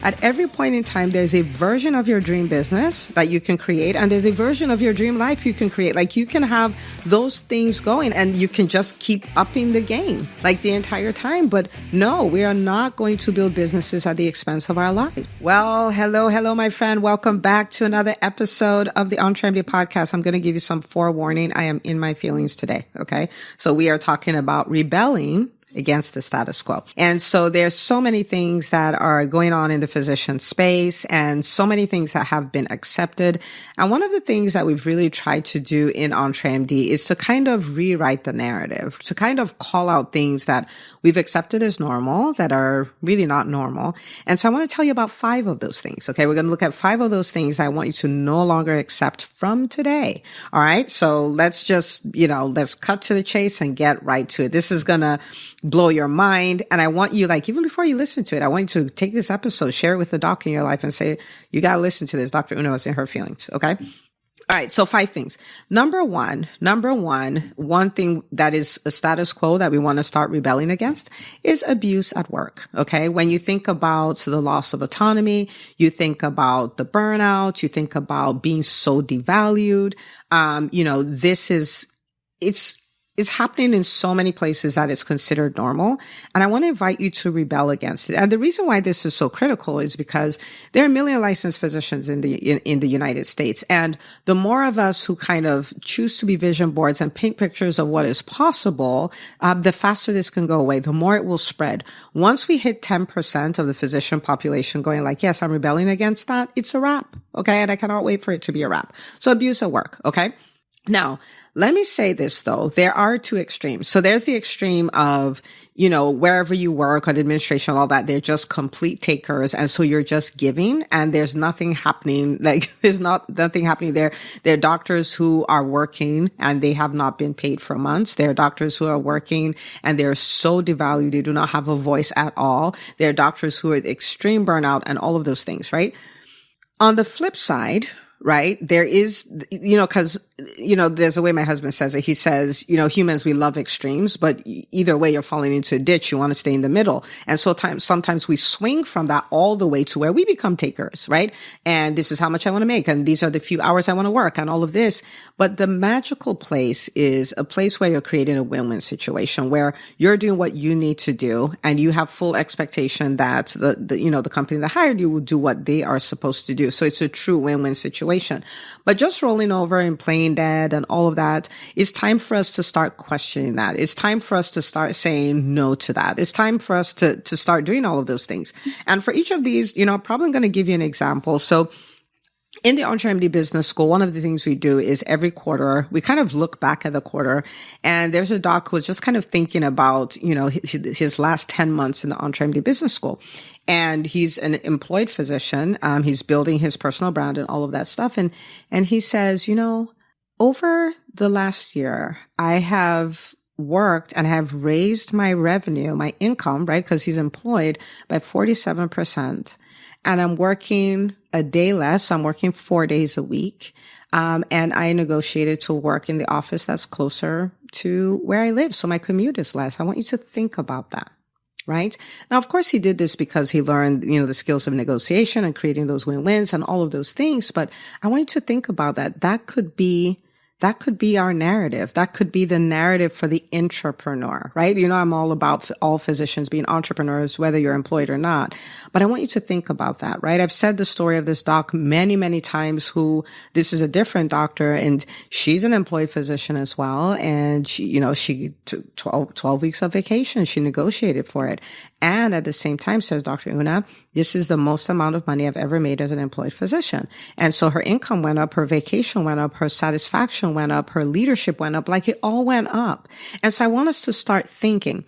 At every point in time, there's a version of your dream business that you can create, and there's a version of your dream life you can create. Like, you can have those things going and you can just keep upping the game like the entire time. But no, we are not going to build businesses at the expense of our life. Well, hello, my friend. Welcome back to another episode of the EntreMD podcast. I'm going to give you some forewarning. I am in my feelings today. Okay. So we are talking about rebelling against the status quo. And so there's so many things that are going on in the physician space and so many things that have been accepted. And one of the things that we've really tried to do in EntreMD is to kind of rewrite the narrative, to kind of call out things that we've accepted as normal that are really not normal. And so I want to tell you about 5 of those things. Okay. We're going to look at 5 of those things that I want you to no longer accept from today. All right. So let's just, let's cut to the chase and get right to it. This is going to blow your mind. And I want you, like, even before you listen to it, I want you to take this episode, share it with the doc in your life and say, you got to listen to this. Dr. Una is in her feelings. Okay. All right. So 5 things. Number one thing that is a status quo that we want to start rebelling against is abuse at work. Okay. When you think about the loss of autonomy, you think about the burnout, you think about being so devalued. It's happening in so many places that it's considered normal. And I want to invite you to rebel against it. And the reason why this is so critical is because there are a million licensed physicians in the United States. And the more of us who kind of choose to be vision boards and paint pictures of what is possible, the faster this can go away, the more it will spread. Once we hit 10% of the physician population going like, yes, I'm rebelling against that, it's a wrap. Okay. And I cannot wait for it to be a wrap. So abuse at work. Okay. Now, let me say this though. There are 2 extremes. So there's the extreme of, wherever you work or the administration, all that, they're just complete takers. And so you're just giving and there's nothing happening. Like there's nothing happening there. There are doctors who are working and they have not been paid for months. There are doctors who are working and they're so devalued. They do not have a voice at all. There are doctors who are extreme burnout and all of those things, right? On the flip side, right? There is, there's a way my husband says it. He says, humans, we love extremes, but either way, you're falling into a ditch. You want to stay in the middle. And so sometimes we swing from that all the way to where we become takers, right? And this is how much I want to make. And these are the few hours I want to work and all of this. But the magical place is a place where you're creating a win-win situation where you're doing what you need to do and you have full expectation that the company that hired you will do what they are supposed to do. So it's a true win-win situation. But just rolling over and playing dead and all of that, it's time for us to start questioning that. It's time for us to start saying no to that. It's time for us to start doing all of those things. And for each of these, I'm probably going to give you an example. So in the EntreMD Business School, one of the things we do is every quarter, we kind of look back at the quarter, and there's a doc who's just kind of thinking about, his last 10 months in the EntreMD Business School. And he's an employed physician. He's building his personal brand and all of that stuff. And he says, over the last year, I have worked and have raised my revenue, my income, right? Because he's employed by 47%. And I'm working a day less. So I'm working 4 days a week. And I negotiated to work in the office that's closer to where I live. So my commute is less. I want you to think about that. Right? Now, of course, he did this because he learned, the skills of negotiation and creating those win-wins and all of those things. But I want you to think about that. That could be our narrative. That could be the narrative for the entrepreneur, right? I'm all about all physicians being entrepreneurs, whether you're employed or not. But I want you to think about that, right? I've said the story of this doc many, many times this is a different doctor and she's an employed physician as well. And she took 12 weeks of vacation. She negotiated for it. And at the same time, says Dr. Una, this is the most amount of money I've ever made as an employed physician. And so her income went up, her vacation went up, her satisfaction went up, her leadership went up, like it all went up. And so I want us to start thinking,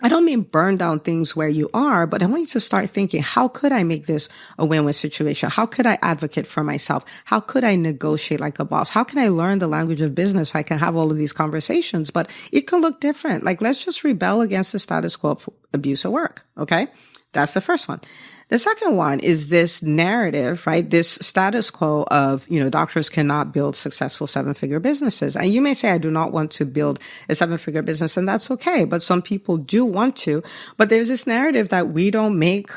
I don't mean burn down things where you are, but I want you to start thinking, how could I make this a win-win situation? How could I advocate for myself? How could I negotiate like a boss? How can I learn the language of business so I can have all of these conversations? But it can look different. Like, let's just rebel against the status quo of abuse at work. Okay. That's the first one. The second one is this narrative, right? This status quo of, doctors cannot build successful 7-figure businesses. And you may say, I do not want to build a 7-figure business, and that's okay. But some people do want to. But there's this narrative that we don't make,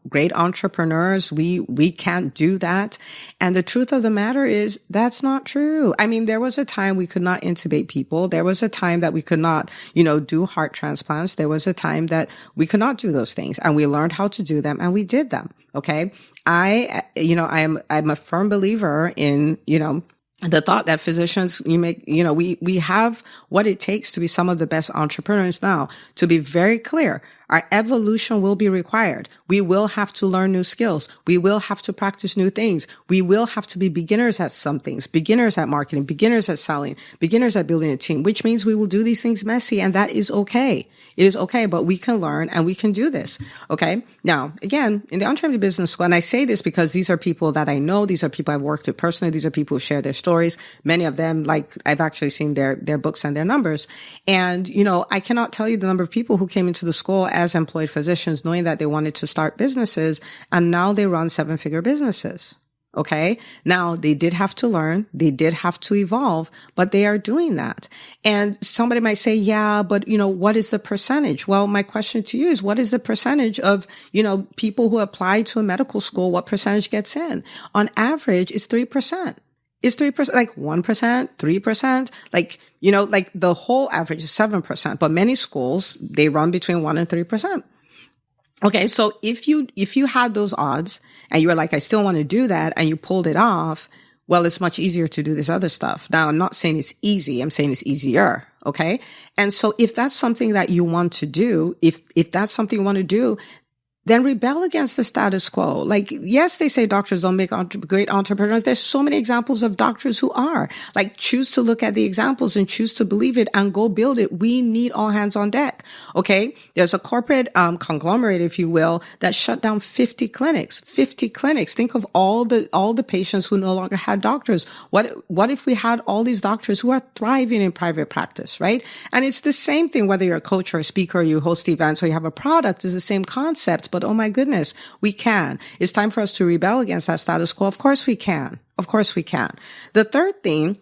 great entrepreneurs. We can't do that. And the truth of the matter is that's not true. I mean, there was a time we could not intubate people. There was a time that we could not, do heart transplants. There was a time that we could not do those things, and we learned how to do them, and we did them. Okay. I'm a firm believer in, the thought that physicians, we have what it takes to be some of the best entrepreneurs. Now, to be very clear, our evolution will be required. We will have to learn new skills. We will have to practice new things. We will have to be beginners at some things, beginners at marketing, beginners at selling, beginners at building a team, which means we will do these things messy, and that is okay. It is okay, but we can learn and we can do this. Okay. Now, again, in the EntreMD Business School, and I say this because these are people that I know. These are people I've worked with personally. These are people who share their stories. Many of them, I've actually seen their books and their numbers. And, I cannot tell you the number of people who came into the school as employed physicians knowing that they wanted to start businesses, and now they run 7-figure businesses. Okay. Now they did have to learn. They did have to evolve, but they are doing that. And somebody might say, yeah, but what is the percentage? Well, my question to you is, what is the percentage of, people who apply to a medical school? What percentage gets in? On average, it's 3%. Is 3%, like 1%, 3%, like the whole average is 7%, but many schools, they run between 1% and 3%. Okay. So if you had those odds and you were like, I still want to do that, and you pulled it off, well, it's much easier to do this other stuff. Now, I'm not saying it's easy. I'm saying it's easier. Okay. And so if that's something that you want to do, if that's something you want to do, then rebel against the status quo. Like, yes, they say doctors don't make great entrepreneurs. There's so many examples of doctors who are. Like, choose to look at the examples and choose to believe it and go build it. We need all hands on deck. Okay. There's a corporate, conglomerate, if you will, that shut down 50 clinics. Think of all the patients who no longer had doctors. What if we had all these doctors who are thriving in private practice, right? And it's the same thing, whether you're a coach or a speaker, or you host events, or you have a product, is the same concept. But oh my goodness, we can. It's time for us to rebel against that status quo. Of course we can. Of course we can. The third thing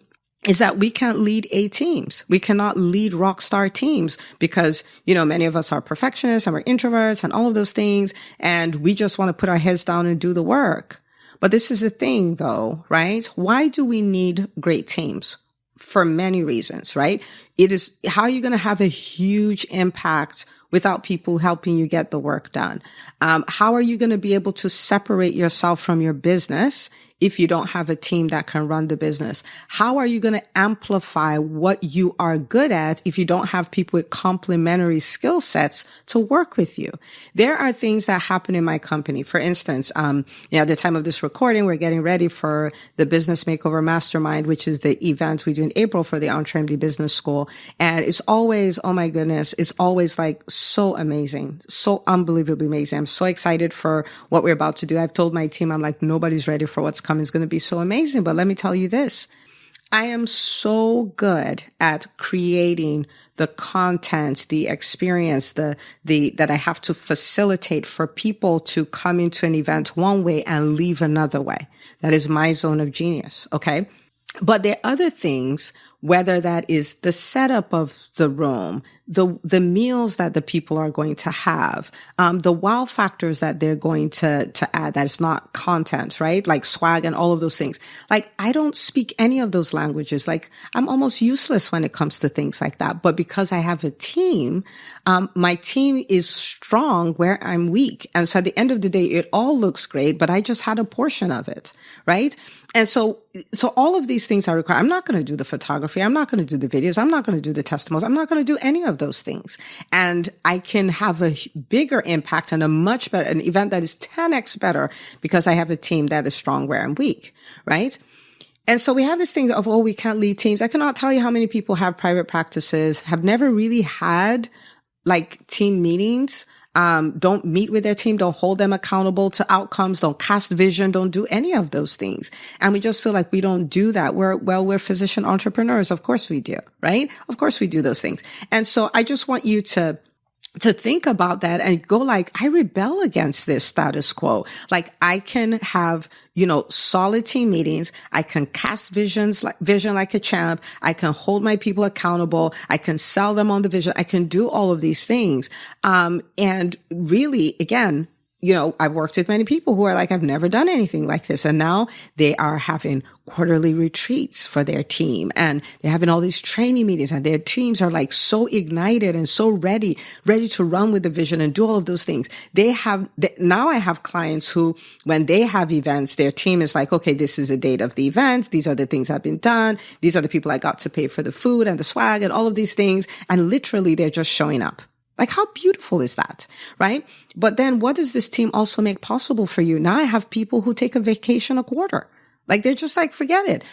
is that we can't lead A teams. We cannot lead rockstar teams because, many of us are perfectionists and we're introverts and all of those things. And we just want to put our heads down and do the work. But this is the thing though, right? Why do we need great teams? For many reasons, right? It is how are you going to have a huge impact without people helping you get the work done? How are you going to be able to separate yourself from your business if you don't have a team that can run the business? How are you going to amplify what you are good at if you don't have people with complementary skill sets to work with you? There are things that happen in my company. For instance, at the time of this recording, we're getting ready for the Business Makeover Mastermind, which is the event we do in April for the EntreMD Business School. And it's always, oh my goodness, it's always like so amazing, so unbelievably amazing. I'm so excited for what we're about to do. I've told my team, I'm like, nobody's ready for what's coming. Is going to be so amazing. But let me tell you this. I am so good at creating the content, the experience, that I have to facilitate for people to come into an event one way and leave another way. That is my zone of genius. Okay. But there are other things, whether that is the setup of the room, the meals that the people are going to have, the wow factors that they're going to add, that is not content, right? Like swag and all of those things. Like, I don't speak any of those languages. Like, I'm almost useless when it comes to things like that. But because I have a team, my team is strong where I'm weak. And so at the end of the day, it all looks great, but I just had a portion of it, right? And so all of these things are required. I'm not going to do the photography. I'm not going to do the videos. I'm not going to do the testimonials. I'm not going to do any of those things. And I can have a bigger impact and an event that is 10x better because I have a team that is strong where I'm weak, right? And so we have this thing of, we can't lead teams. I cannot tell you how many people have private practices, have never really had like team meetings, don't meet with their team, don't hold them accountable to outcomes, don't cast vision, don't do any of those things. And we just feel like we don't do that. We're physician entrepreneurs. Of course we do, right? Of course we do those things. And so I just want you to to think about that and go like, I rebel against this status quo. Like I can have, solid team meetings. I can cast vision like a champ. I can hold my people accountable. I can sell them on the vision. I can do all of these things. And really, again, I've worked with many people who are like, I've never done anything like this. And now they are having quarterly retreats for their team, and they're having all these training meetings, and their teams are like so ignited and so ready to run with the vision and do all of those things. Now I have clients who, when they have events, their team is like, okay, this is the date of the event. These are the things that have been done. These are the people I got to pay for the food and the swag and all of these things. And literally they're just showing up. Like, how beautiful is that, right? But then what does this team also make possible for you? Now I have people who take a vacation a quarter. Like, they're just like, forget it.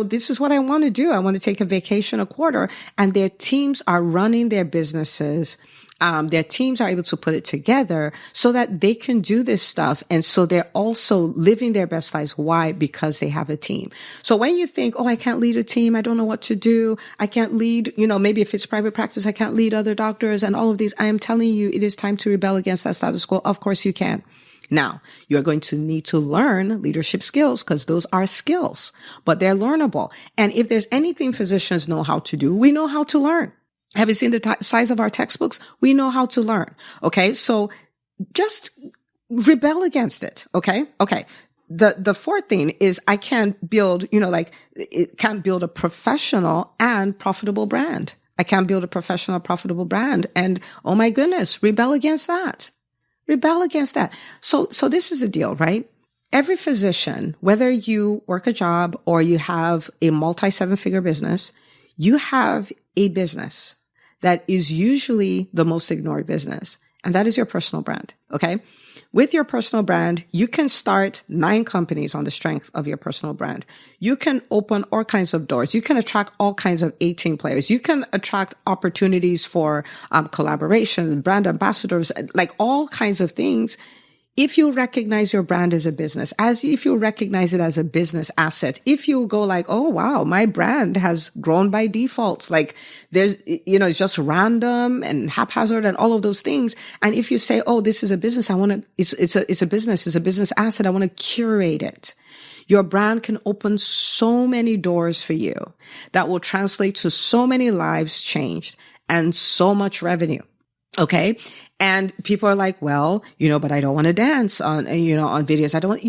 This is what I want to do. I want to take a vacation a quarter. And their teams are running their businesses. Their teams are able to put it together so that they can do this stuff. And so they're also living their best lives. Why? Because they have a team. So when you think, oh, I can't lead a team, I don't know what to do, I can't lead, maybe if it's private practice, I can't lead other doctors and all of these, I am telling you, it is time to rebel against that status quo. Of course you can. Now, you're going to need to learn leadership skills because those are skills, but they're learnable. And if there's anything physicians know how to do, we know how to learn. Have you seen the size of our textbooks? We know how to learn. Okay. So just rebel against it. Okay. Okay. The fourth thing is I can't build, it can't build a professional and profitable brand. I can't build a professional, profitable brand. And oh my goodness, rebel against that. Rebel against that. So this is the deal, right? Every physician, whether you work a job or you have a multi-seven-figure business, you have a business that is usually the most ignored business. And that is your personal brand. Okay. With your personal brand, you can start 9 companies on the strength of your personal brand. You can open all kinds of doors. You can attract all kinds of 18 players. You can attract opportunities for collaboration, brand ambassadors, like all kinds of things. If you recognize your brand as a business, if you recognize it as a business asset, if you go like, oh, wow, my brand has grown by default, like there's, it's just random and haphazard and all of those things. And if you say, oh, this is a business, it's a business asset, I want to curate it. Your brand can open so many doors for you that will translate to so many lives changed and so much revenue. Okay. And people are like, well, but I don't want to dance on, on videos. I don't want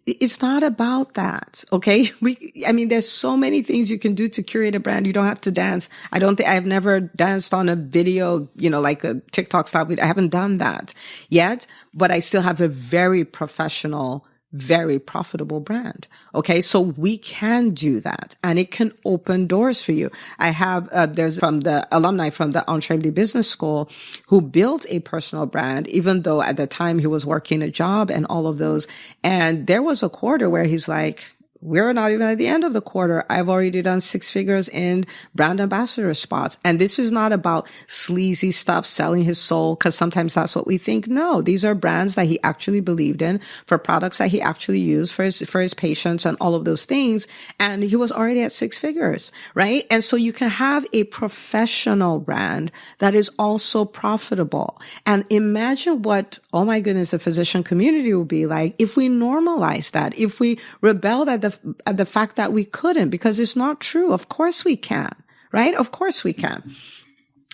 it's not about that. Okay. There's so many things you can do to curate a brand. You don't have to dance. I've never danced on a video, like a TikTok style video. I haven't done that yet, but I still have a very professional, very profitable brand. Okay. So we can do that and it can open doors for you. I have, there's from the alumni from the EntreMD business school who built a personal brand, even though at the time he was working a job and all of those. And there was a quarter where he's like, we're not even at the end of the quarter. I've already done 6 figures in brand ambassador spots. And this is not about sleazy stuff, selling his soul, because sometimes that's what we think. No, these are brands that he actually believed in, for products that he actually used for his patients and all of those things. And he was already at 6 figures, right? And so you can have a professional brand that is also profitable. And imagine what, oh my goodness, the physician community will be like if we normalize that, if we rebelled at the fact that we couldn't, because it's not true. Of course we can, right? Of course we can.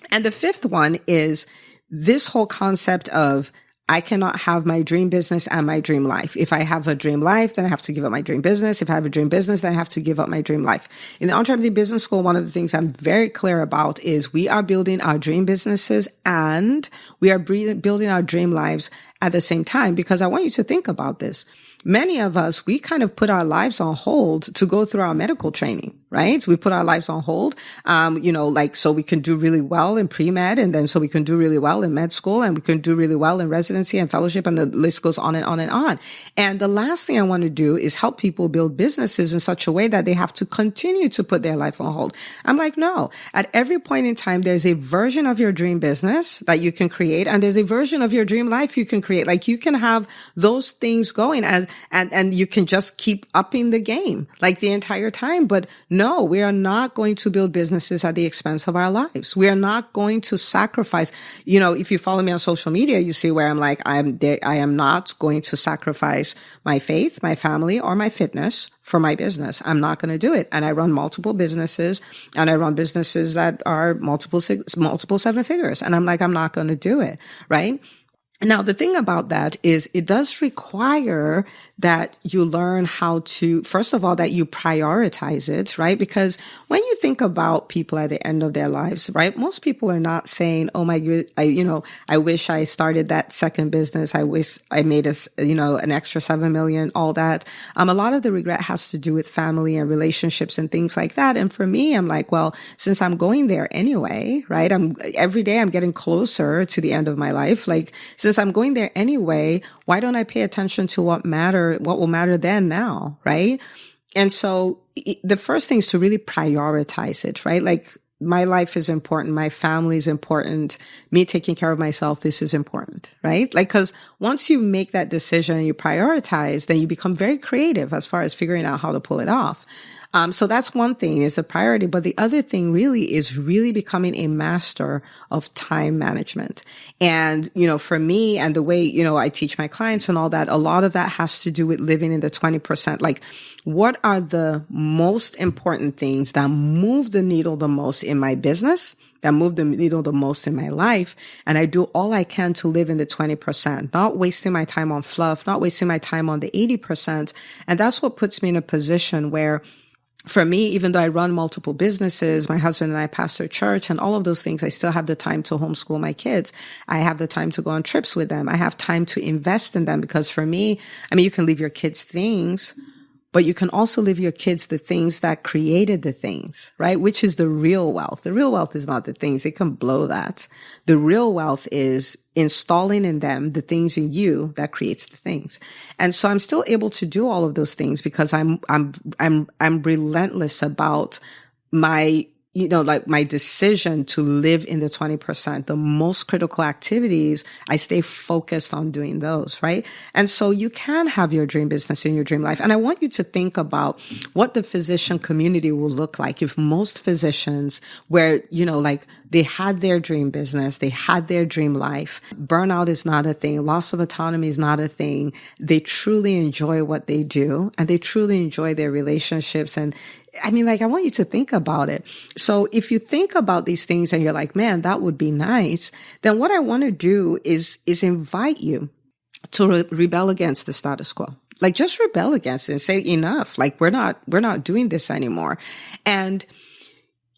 And the fifth one is this whole concept of I cannot have my dream business and my dream life. If I have a dream life, then I have to give up my dream business. If I have a dream business, then I have to give up my dream life. In the EntreMD Business School, one of the things I'm very clear about is we are building our dream businesses and we are building our dream lives at the same time, because I want you to think about this. Many of us, we kind of put our lives on hold to go through our medical training, right? We put our lives on hold, so we can do really well in pre-med, and then so we can do really well in med school, and we can do really well in residency and fellowship, and the list goes on and on and on. And the last thing I want to do is help people build businesses in such a way that they have to continue to put their life on hold. I'm like, no, at every point in time, there's a version of your dream business that you can create, and there's a version of your dream life you can create. Like you can have those things going and you can just keep upping the game like the entire time. But no, No, we are not going to build businesses at the expense of our lives. We are not going to sacrifice. If you follow me on social media, you see where I'm like, I am not going to sacrifice my faith, my family, or my fitness for my business. I'm not going to do it. And I run multiple businesses, and I run businesses that are multiple seven figures. And I'm like, I'm not going to do it. Right? Now, the thing about that is it does require that you learn how to, first of all, that you prioritize it, right? Because when you think about people at the end of their lives, right, most people are not saying, oh my God, I wish I started that second business. I wish I made an extra 7 million, all that. A lot of the regret has to do with family and relationships and things like that. And for me, I'm like, well, since I'm going there anyway, right? Every day I'm getting closer to the end of my life. Like, since I'm going there anyway, why don't I pay attention to what will matter then now, right? And so the first thing is to really prioritize it, right? Like, my life is important. My family is important. Me taking care of myself, this is important, right? Like, cause once you make that decision and you prioritize, then you become very creative as far as figuring out how to pull it off. So that's one thing, is a priority. But the other thing really is really becoming a master of time management. And, for me and the way, I teach my clients and all that, a lot of that has to do with living in the 20%. Like, what are the most important things that move the needle the most in my business, that move the needle the most in my life? And I do all I can to live in the 20%, not wasting my time on fluff, not wasting my time on the 80%. And that's what puts me in a position where, for me, even though I run multiple businesses, my husband and I pastor church and all of those things, I still have the time to homeschool my kids. I have the time to go on trips with them. I have time to invest in them, because for me, you can leave your kids things, but you can also leave your kids the things that created the things, right? Which is the real wealth. The real wealth is not the things. They can blow that. The real wealth is installing in them the things in you that creates the things. And so I'm still able to do all of those things because I'm relentless about my my decision to live in the 20%, the most critical activities, I stay focused on doing those, right? And so you can have your dream business in your dream life. And I want you to think about what the physician community will look like if most physicians where, they had their dream business, they had their dream life. Burnout is not a thing. Loss of autonomy is not a thing. They truly enjoy what they do, and they truly enjoy their relationships. And I want you to think about it. So if you think about these things and you're like, man, that would be nice, then what I want to do is invite you to rebel against the status quo. Like, just rebel against it and say, enough. Like, we're not doing this anymore. And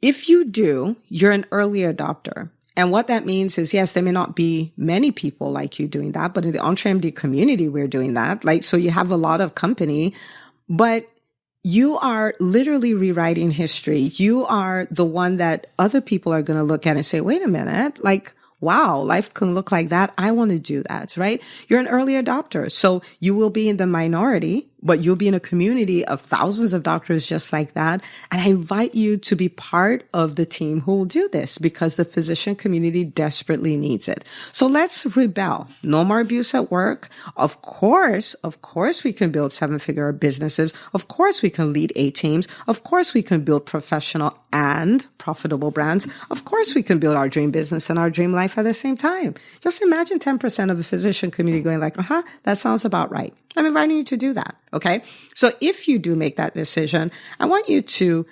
if you do, you're an early adopter. And what that means is, yes, there may not be many people like you doing that, but in the EntreMD community, we're doing that. Like, so you have a lot of company, but you are literally rewriting history. You are the one that other people are going to look at and say, wait a minute, like, wow, life can look like that. I want to do that, right? You're an early adopter. So you will be in the minority, but you'll be in a community of thousands of doctors just like that. And I invite you to be part of the team who will do this, because the physician community desperately needs it. So let's rebel. No more abuse at work. Of course, we can build 7-figure businesses. Of course, we can lead A teams. Of course, we can build professional and profitable brands. Of course, we can build our dream business and our dream life at the same time. Just imagine 10% of the physician community going like, that sounds about right. I'm inviting you to do that. Okay. So if you do make that decision, I want you to,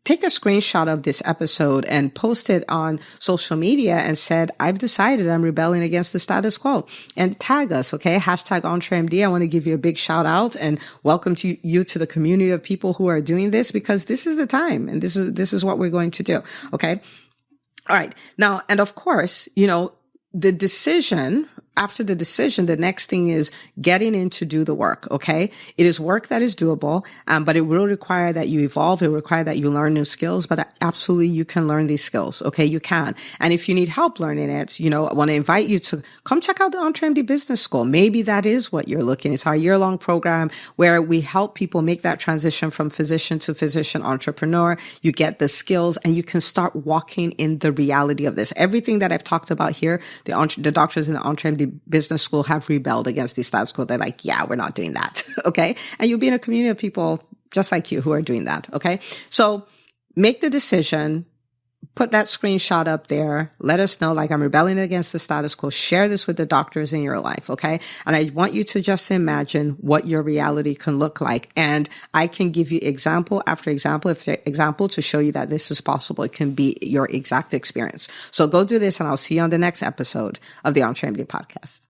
take a screenshot of this episode and post it on social media and said, I've decided I'm rebelling against the status quo, and tag us. Okay. Hashtag EntreMD. I want to give you a big shout out and welcome you to the community of people who are doing this, because this is the time and this is what we're going to do. Okay. All right. Now, and of course, the decision, after the decision, the next thing is getting in to do the work. Okay. It is work that is doable. But it will require that you evolve. It will require that you learn new skills, but absolutely you can learn these skills. Okay. You can. And if you need help learning it, I want to invite you to come check out the EntreMD Business School. Maybe that is what you're looking. It's our year-long program where we help people make that transition from physician to physician entrepreneur. You get the skills and you can start walking in the reality of this. Everything that I've talked about here, the doctors in the EntreMD Business School have rebelled against the status quo. They're like, yeah, we're not doing that. Okay. And you'll be in a community of people just like you who are doing that. Okay. So make the decision. Put that screenshot up there. Let us know, like, I'm rebelling against the status quo. Share this with the doctors in your life, okay? And I want you to just imagine what your reality can look like. And I can give you example after example, to show you that this is possible. It can be your exact experience. So go do this, and I'll see you on the next episode of the EntreMD podcast.